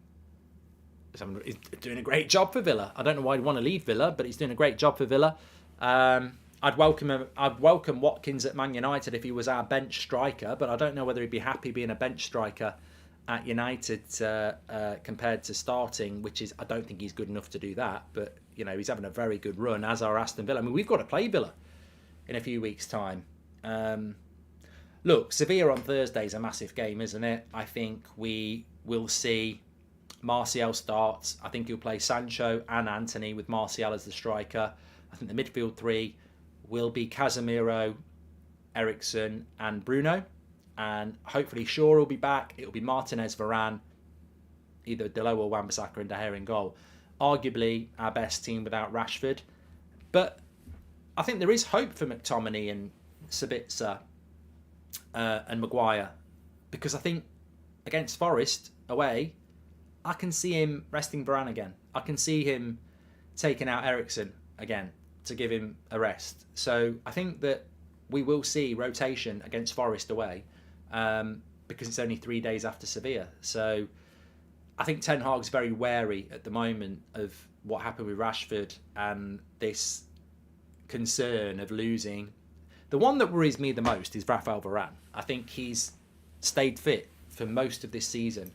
He's doing a great job for Villa. I don't know why he'd want to leave Villa, but he's doing a great job for Villa. I'd welcome Watkins at Man United if he was our bench striker, but I don't know whether he'd be happy being a bench striker at United compared to starting, which is, I don't think he's good enough to do that. But he's having a very good run, as are Aston Villa. I mean, we've got to play Villa in a few weeks' time. Look, Sevilla on Thursday is a massive game, isn't it? I think we will see Martial start. I think he'll play Sancho and Antony with Martial as the striker. I think the midfield three will be Casemiro, Eriksen and Bruno. And hopefully Shaw will be back. It'll be Martinez, Varane, either Delo or Wan-Bissaka and De Gea in goal. Arguably our best team without Rashford. But I think there is hope for McTominay and Sabitzer and Maguire, because I think against Forest away, I can see him resting Varane again. I can see him taking out Eriksen again to give him a rest. So I think that we will see rotation against Forest away because it's only 3 days after Sevilla. So I think Ten Hag's very wary at the moment of what happened with Rashford and this concern of losing. The one that worries me the most is Rafael Varane. I think he's stayed fit for most of this season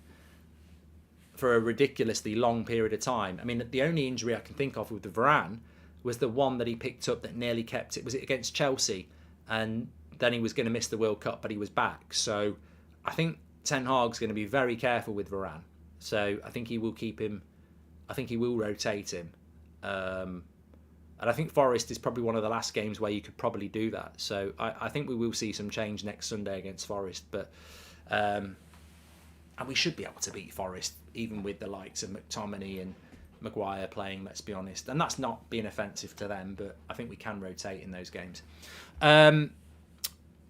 for a ridiculously long period of time. I mean, the only injury I can think of with the Varane was the one that he picked up that nearly kept it. Was it against Chelsea? And then he was going to miss the World Cup, but he was back. So I think Ten Hag's going to be very careful with Varane. So I think he will keep him. I think he will rotate him. And I think Forest is probably one of the last games where you could probably do that. So I think we will see some change next Sunday against Forest. But and we should be able to beat Forest, even with the likes of McTominay and Maguire playing, let's be honest. And that's not being offensive to them, but I think we can rotate in those games.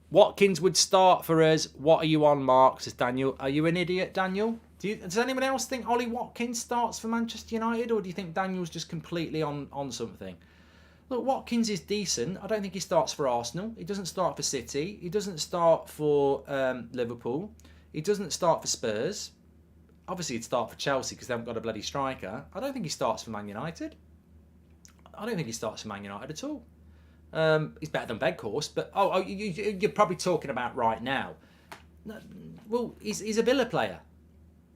Watkins would start for us. What are you on, Mark? Says Daniel. Are you an idiot, Daniel? Does anyone else think Ollie Watkins starts for Manchester United, or do you think Daniel's just completely on something? Look, Watkins is decent. I don't think he starts for Arsenal. He doesn't start for City. He doesn't start for Liverpool. He doesn't start for Spurs. Obviously, he'd start for Chelsea because they haven't got a bloody striker. I don't think he starts for Man United. I don't think he starts for Man United at all. He's better than Weghorst, but you're probably talking about right now. No, well, he's a Villa player.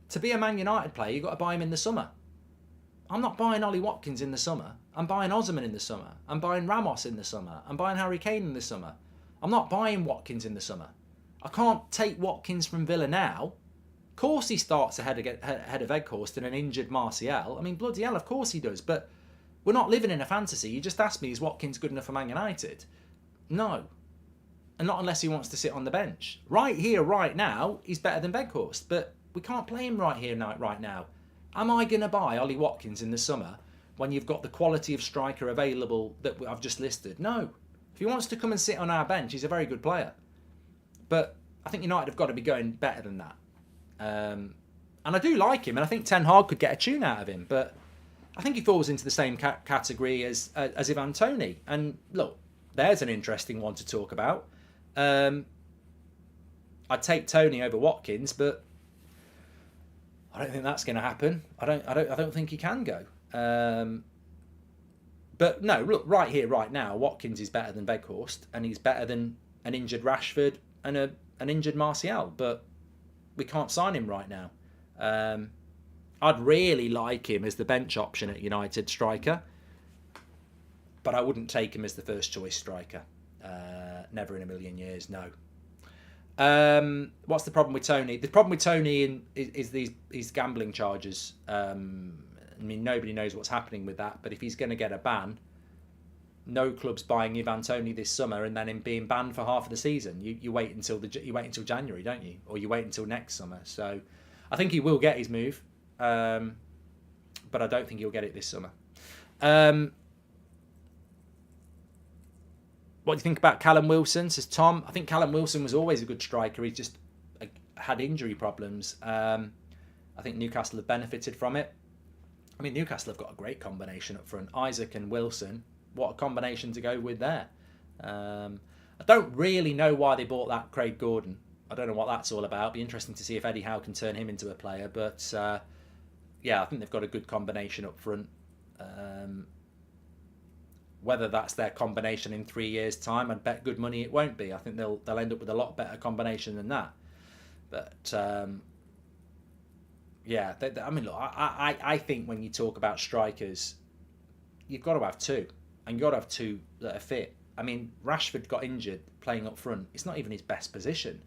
To be a Man United player, you've got to buy him in the summer. I'm not buying Ollie Watkins in the summer. I'm buying Osimhen in the summer. I'm buying Ramos in the summer. I'm buying Harry Kane in the summer. I'm not buying Watkins in the summer. I can't take Watkins from Villa now. Of course he starts ahead of Weghorst and an injured Martial. I mean, bloody hell, of course he does. But we're not living in a fantasy. You just asked me, is Watkins good enough for Man United? No. And not unless he wants to sit on the bench. Right here, right now, he's better than Weghorst. But we can't play him right here, right now. Am I going to buy Ollie Watkins in the summer when you've got the quality of striker available that I've just listed? No. If he wants to come and sit on our bench, he's a very good player. But I think United have got to be going better than that. And I do like him, and I think Ten Hag could get a tune out of him. But I think he falls into the same category as Ivan Toney. And look, there's an interesting one to talk about. I'd take Toney over Watkins, but I don't think that's going to happen. I don't think he can go. But no, look, right here, right now, Watkins is better than Weghorst, and he's better than an injured Rashford and an injured Martial. But we can't sign him right now. I'd really like him as the bench option at United striker, but I wouldn't take him as the first choice striker. Never in a million years, no. What's the problem with Toney? The problem with Toney is these gambling charges. I mean, nobody knows what's happening with that, but if he's going to get a ban, no clubs buying Ivan Toney this summer and then him being banned for half of the season. You wait until January, don't you? Or you wait until next summer. So I think he will get his move, but I don't think he'll get it this summer. What do you think about Callum Wilson? Says Tom. I think Callum Wilson was always a good striker. He just had injury problems. I think Newcastle have benefited from it. I mean, Newcastle have got a great combination up front. Isaac and Wilson. What a combination to go with there. I don't really know why they bought that Craig Gordon. I don't know what that's all about. Be interesting to see if Eddie Howe can turn him into a player. But yeah, I think they've got a good combination up front. Whether that's their combination in 3 years' time, I'd bet good money it won't be. I think they'll end up with a lot better combination than that. But yeah, I mean, look, I think when you talk about strikers, you've got to have two, and you've got to have two that are fit. I mean, Rashford got injured playing up front. It's not even his best position.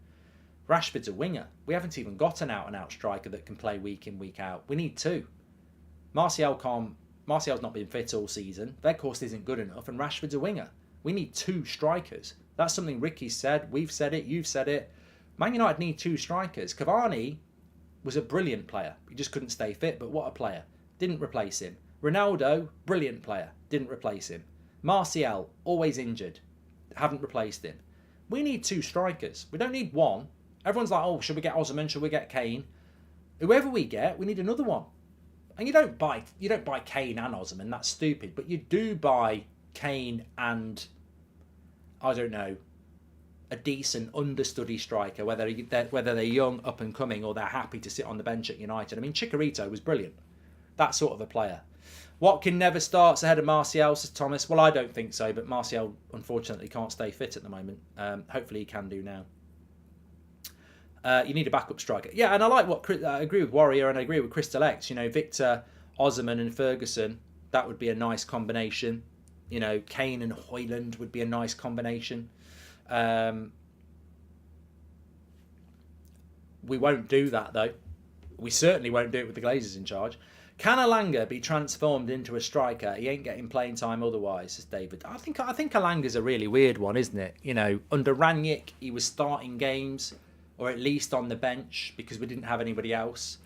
Rashford's a winger. We haven't even got an out-and-out striker that can play week in, week out. We need two. Martial's not been fit all season. Weghorst isn't good enough, and Rashford's a winger. We need two strikers. That's something Ricky's said. We've said it. You've said it. Man United need two strikers. Cavani was a brilliant player. He just couldn't stay fit, but what a player. Didn't replace him. Ronaldo, brilliant player. Didn't replace him. Martial, always injured. Haven't replaced him. We need two strikers. We don't need one. Everyone's like, oh, should we get Osimhen? Should we get Kane? Whoever we get, we need another one. And you don't buy Kane and Osimhen. That's stupid. But you do buy Kane and, I don't know, a decent understudy striker, whether they're young, up and coming, or they're happy to sit on the bench at United. I mean, Chicharito was brilliant. That sort of a player. Watkin never starts ahead of Martial, says Thomas. Well, I don't think so, but Martial, unfortunately, can't stay fit at the moment. Hopefully he can do now. You need a backup striker. Yeah, and I agree with Warrior, and I agree with Crystal X. You know, Victor, Osimhen and Ferguson, that would be a nice combination. You know, Kane and Højlund would be a nice combination. We won't do that, though. We certainly won't do it with the Glazers in charge. Can Alanga be transformed into a striker? He ain't getting playing time otherwise, says David. I think Alanga's a really weird one, isn't it? You know, under Ranić, he was starting games, or at least on the bench, because we didn't have anybody else.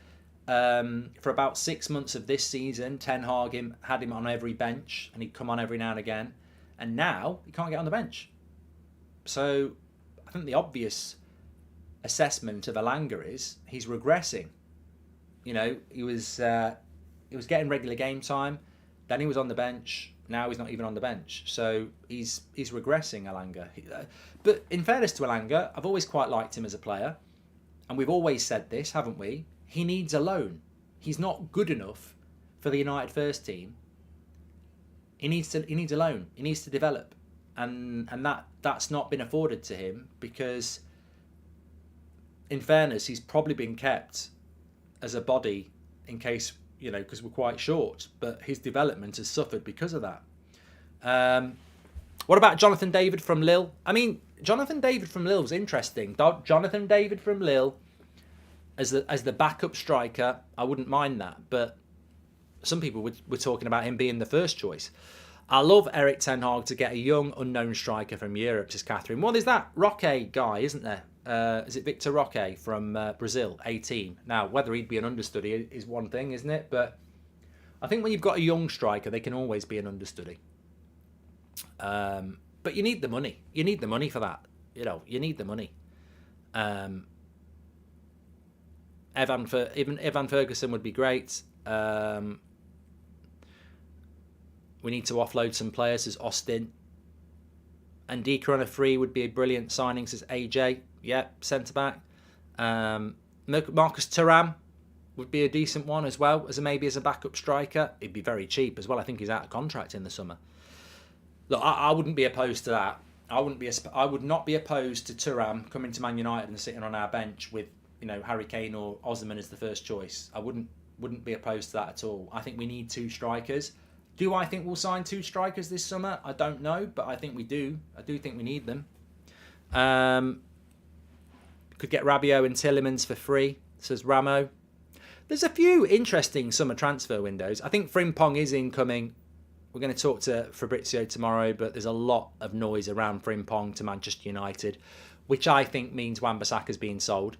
For about 6 months of this season, Ten Hag had him on every bench, and he'd come on every now and again. And now, he can't get on the bench. So, I think the obvious assessment of Alanga is he's regressing. You know, he was getting regular game time, then he was on the bench, now he's not even on the bench. So he's regressing, Alanga. But in fairness to Alanga, I've always quite liked him as a player, and we've always said this, haven't we? He needs a loan. He's not good enough for the United first team. He needs a loan. He needs to develop, and that's not been afforded to him because, in fairness, he's probably been kept as a body in case, you know, because we're quite short, but his development has suffered because of that. What about Jonathan David from Lille? I mean, Jonathan David from Lille was interesting. Jonathan David from Lille as the backup striker, I wouldn't mind that, but some people were talking about him being the first choice. I love Erik Ten Hag to get a young, unknown striker from Europe, says Catherine. Well, there's that Roque guy, isn't there? Is it Victor Roque from Brazil, 18? Now, whether he'd be an understudy is one thing, isn't it? But I think when you've got a young striker, they can always be an understudy. But you need the money. You need the money for that. You know, you need the money. Evan Ferguson would be great. We need to offload some players, says Austin. And Ndika on a free would be a brilliant signing, says AJ. Yeah, centre-back. Marcus Thuram would be a decent one as well, maybe as a backup striker. He'd be very cheap as well. I think he's out of contract in the summer. Look, I wouldn't be opposed to that. I would not be opposed to Thuram coming to Man United and sitting on our bench with, you know, Harry Kane or Osimhen as the first choice. I wouldn't be opposed to that at all. I think we need two strikers. Do I think we'll sign two strikers this summer? I don't know, but I think we do. I do think we need them. Could get Rabiot and Tielemans for free, says Ramo. There's a few interesting summer transfer windows. I think Frimpong is incoming We're going to talk to Fabrizio tomorrow, but there's a lot of noise around Frimpong to Manchester United, which I think means Wan-Bissaka's being sold.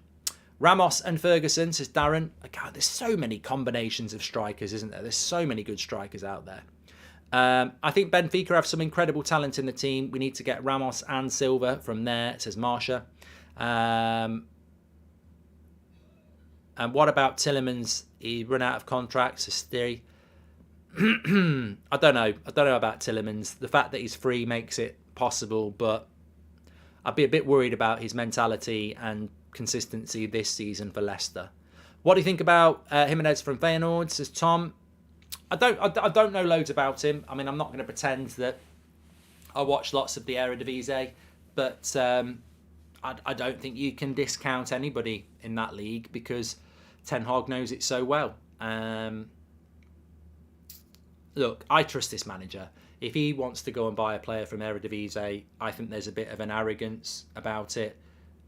Ramos and Ferguson, says Darren. God, there's so many combinations of strikers, isn't there? There's so many good strikers out there. I think Benfica have some incredible talent in the team. We need to get Ramos and Silva from there, says Marsha. And what about Tielemans? He run out of contracts, says Stiri. I don't know. I don't know about Tielemans. The fact that he's free makes it possible, but I'd be a bit worried about his mentality and consistency this season for Leicester. What do you think about Jimenez from Feyenoord? Says Tom. I don't know loads about him. I mean, I'm not going to pretend that I watch lots of the Eredivisie, but I don't think you can discount anybody in that league because Ten Hag knows it so well. Look, I trust this manager. If he wants to go and buy a player from Eredivisie, I think there's a bit of an arrogance about it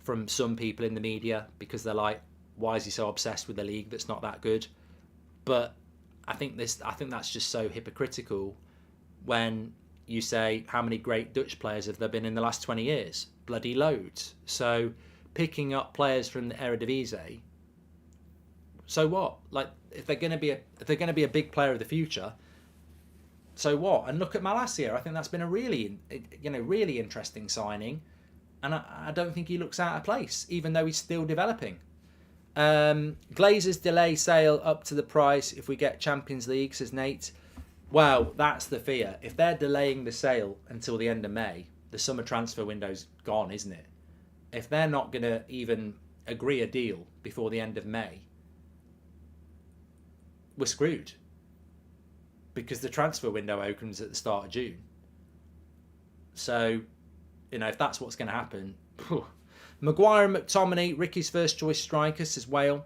from some people in the media because they're like, why is he so obsessed with a league that's not that good? But I think that's just so hypocritical when you say how many great Dutch players have there been in the last 20 years? Bloody loads. So picking up players from the Eredivisie, so what? Like if they're going to be a big player of the future, so what? And look at Malacia. I think that's been a really interesting signing, and I don't think he looks out of place, even though he's still developing. Glazers delay sale up to the price if we get Champions League, says Nate. Well, that's the fear. If they're delaying the sale until the end of May, the summer transfer window's gone, isn't it? If they're not going to even agree a deal before the end of May, we're screwed. Because the transfer window opens at the start of June. So, if that's what's going to happen. Maguire and McTominay, Ricky's first choice striker, says Whale.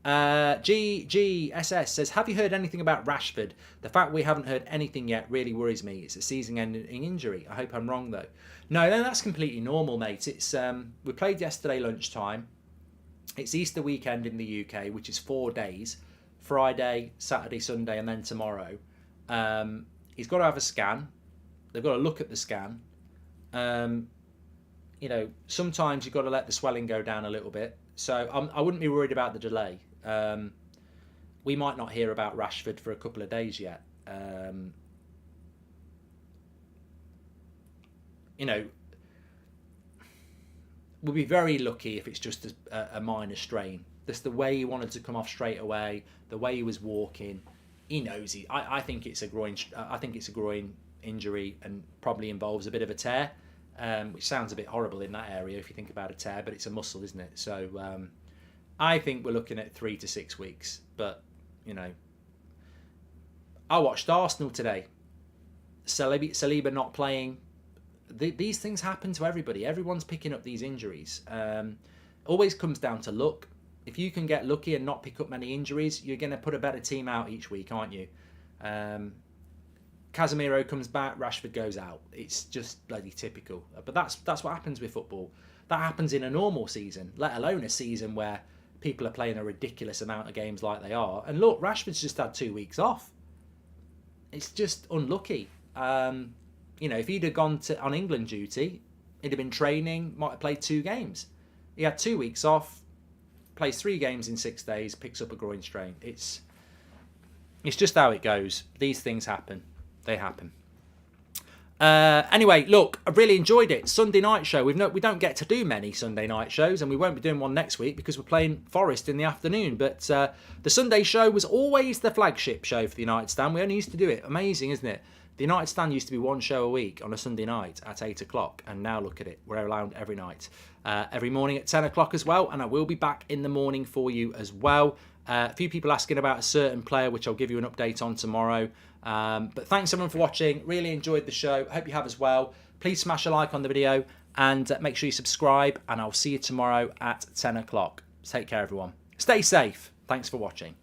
GGSS says, have you heard anything about Rashford? The fact we haven't heard anything yet really worries me. It's a season-ending injury. I hope I'm wrong, though. No, that's completely normal, mate. It's we played yesterday lunchtime. It's Easter weekend in the UK, which is 4 days. Friday, Saturday, Sunday, and then tomorrow. He's got to have a scan. They've got to look at the scan. Sometimes you've got to let the swelling go down a little bit. So I wouldn't be worried about the delay. We might not hear about Rashford for a couple of days yet. We'll be very lucky if it's just a minor strain. Just the way he wanted to come off straight away, the way he was walking, he knows he. I think it's a groin. I think it's a groin injury and probably involves a bit of a tear. Which sounds a bit horrible in that area if you think about a tear, but it's a muscle, isn't it? So I think we're looking at 3 to 6 weeks. But, I watched Arsenal today. Saliba not playing. These things happen to everybody. Everyone's picking up these injuries. Always comes down to luck. If you can get lucky and not pick up many injuries, you're going to put a better team out each week, aren't you? Casemiro comes back, Rashford goes out. It's just bloody typical. But that's what happens with football. That happens in a normal season, let alone a season where people are playing a ridiculous amount of games like they are. And look, Rashford's just had 2 weeks off. It's just unlucky. If he'd have gone on England duty, he'd have been training, might have played 2 games. He had 2 weeks off, plays 3 games in 6 days, picks up a groin strain. It's just how it goes. These things happen. They happen. Anyway, look, I've really enjoyed it. Sunday night show. We don't get to do many Sunday night shows, and we won't be doing one next week because we're playing Forest in the afternoon. But the Sunday show was always the flagship show for the United Stand. We only used to do it. Amazing, isn't it? The United Stand used to be one show a week on a Sunday night at 8 o'clock, and now look at it. We're around every night. Every morning at 10 o'clock as well, and I will be back in the morning for you as well. A few people asking about a certain player, which I'll give you an update on tomorrow. But thanks everyone for watching. Really enjoyed the show. Hope you have as well. Please smash a like on the video and make sure you subscribe. And I'll see you tomorrow at 10 o'clock. Take care, everyone. Stay safe. Thanks for watching.